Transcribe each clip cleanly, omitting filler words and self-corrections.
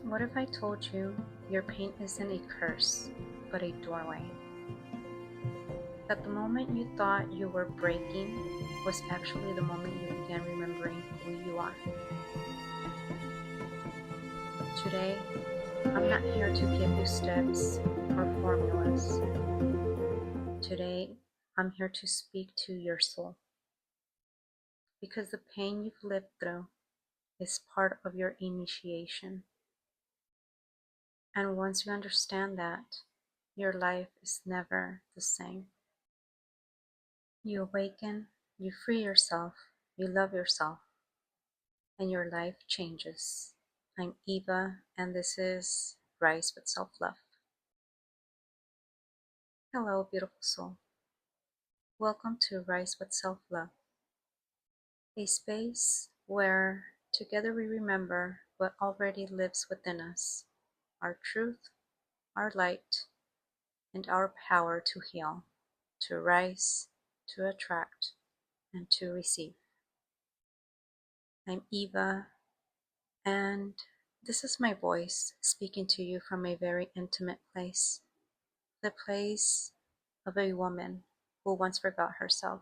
What if I told you your pain isn't a curse, but a doorway? That the moment you thought you were breaking was actually the moment you began remembering who you are. Today, I'm not here to give you steps or formulas. Today, I'm here to speak to your soul. Because the pain you've lived through is part of your initiation. And once you understand that, your life is never the same. You awaken, you free yourself, you love yourself, and your life changes. I'm Eva, and this is Rise with Self Love. Hello, beautiful soul. Welcome to Rise with Self Love, a space where together we remember what already lives within us, our truth, our light, and our power to heal, to rise, to attract, and to receive. I'm Eva, and this is my voice speaking to you from a very intimate place, the place of a woman who once forgot herself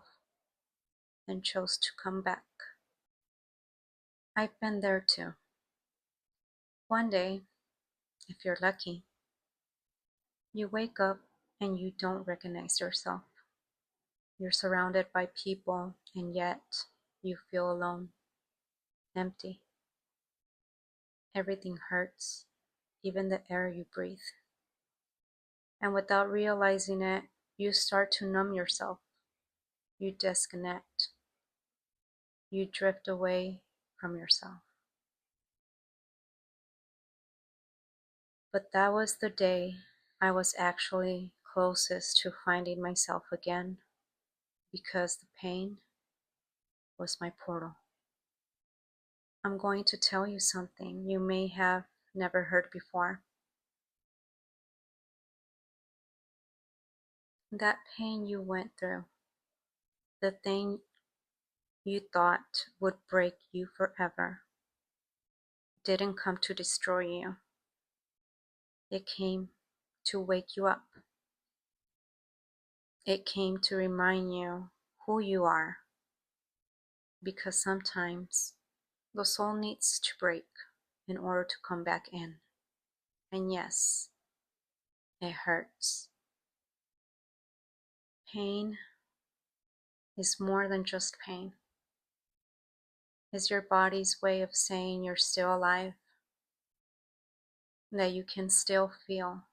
and chose to come back. I've been there too. One day, if you're lucky, you wake up and you don't recognize yourself. You're surrounded by people, and yet you feel alone, empty. Everything hurts, even the air you breathe. And without realizing it, you start to numb yourself. You disconnect. You drift away from yourself. But that was the day I was actually closest to finding myself again, because the pain was my portal. I'm going to tell you something you may have never heard before. That pain you went through, the thing you thought would break you forever, didn't come to destroy you. It came to wake you up. It came to remind you who you are, because sometimes the soul needs to break in order to come back in. And yes, it hurts. Pain is more than just pain. It's your body's way of saying you're still alive, that you can still feel,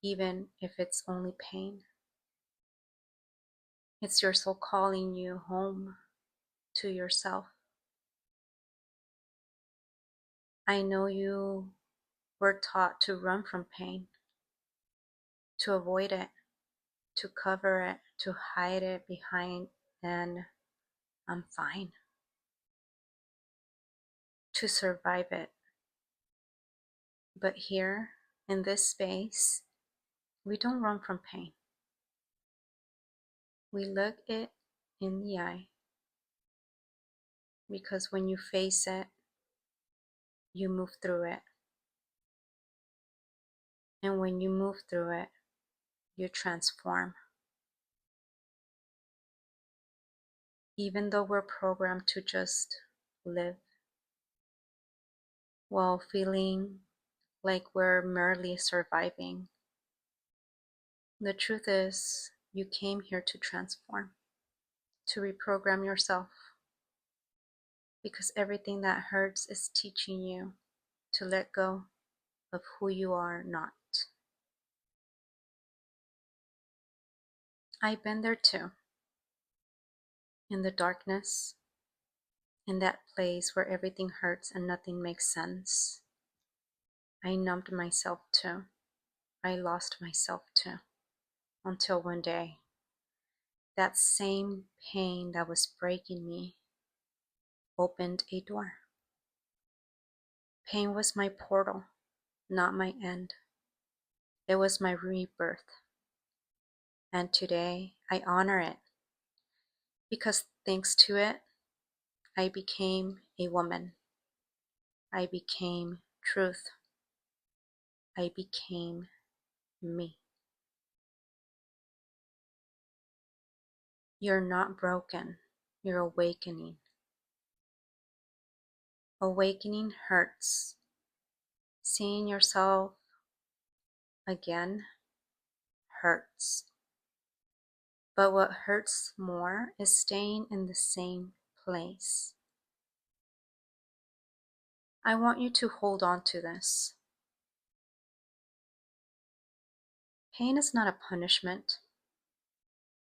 even if it's only pain. It's your soul calling you home to yourself. I know you were taught to run from pain, to avoid it, to cover it, to hide it behind an "I'm fine," to survive it. But here, in this space, we don't run from pain. We look it in the eye, because when you face it, you move through it. And when you move through it, you transform. Even though we're programmed to just live while feeling like we're merely surviving, the truth is you came here to transform, to reprogram yourself, because everything that hurts is teaching you to let go of who you are not. I've been there too, in the darkness, in that place where everything hurts and nothing makes sense. I numbed myself too. I lost myself too. Until one day, that same pain that was breaking me opened a door. Pain was my portal, not my end. It was my rebirth. And today I honor it, because thanks to it, I became a woman. I became truth. I became me. You're not broken, you're awakening. Awakening hurts. Seeing yourself again hurts. But what hurts more is staying in the same place. I want you to hold on to this. Pain is not a punishment,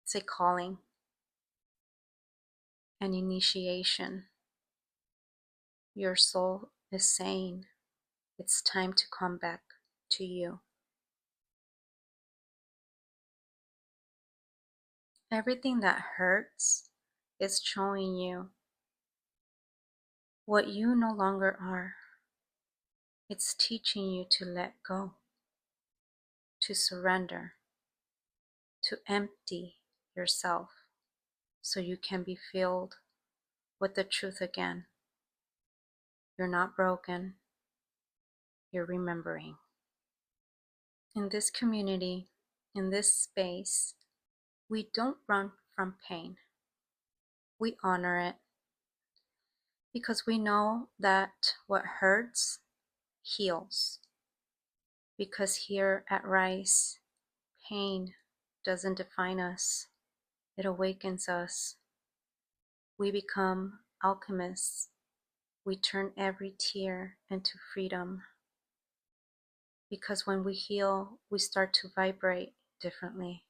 it's a calling, an initiation. Your soul is saying it's time to come back to you. Everything that hurts is showing you what you no longer are. It's teaching you to let go, to surrender, to empty yourself so you can be filled with the truth again. You're not broken, you're remembering. In this community, in this space, we don't run from pain. We honor it because we know that what hurts heals. Because here at Rise, pain doesn't define us, it awakens us. We become alchemists. We turn every tear into freedom. Because when we heal, we start to vibrate differently.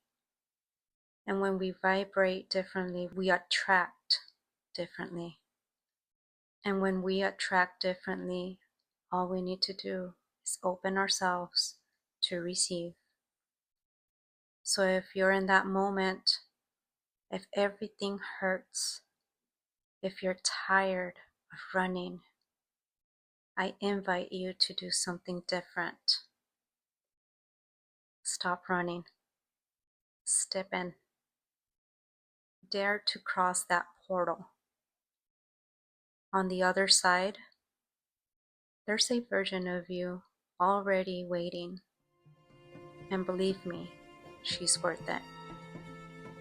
And when we vibrate differently, we attract differently. And when we attract differently, all we need to do is open ourselves to receive. So if you're in that moment, if everything hurts, if you're tired of running, I invite you to do something different. Stop running. Step in. Dare to cross that portal. On the other side, there's a version of you already waiting. And believe me, she's worth it.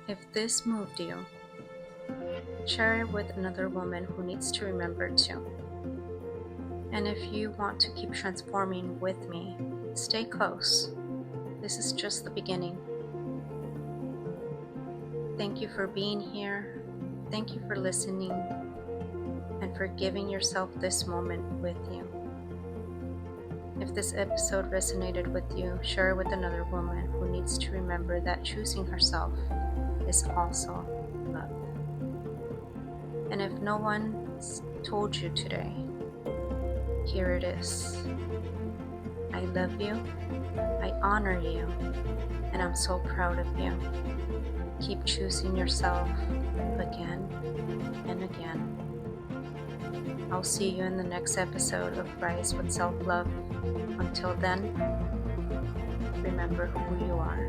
If this moved you, share it with another woman who needs to remember too. And if you want to keep transforming with me, stay close. This is just the beginning. Thank you for being here. Thank you for listening and for giving yourself this moment with you. If this episode resonated with you, share it with another woman who needs to remember that choosing herself is also love. And if no one's told you today, here it is. I love you, I honor you, and I'm so proud of you. Keep choosing yourself again and again. I'll see you in the next episode of Rise with Self-Love. Until then, remember who you are.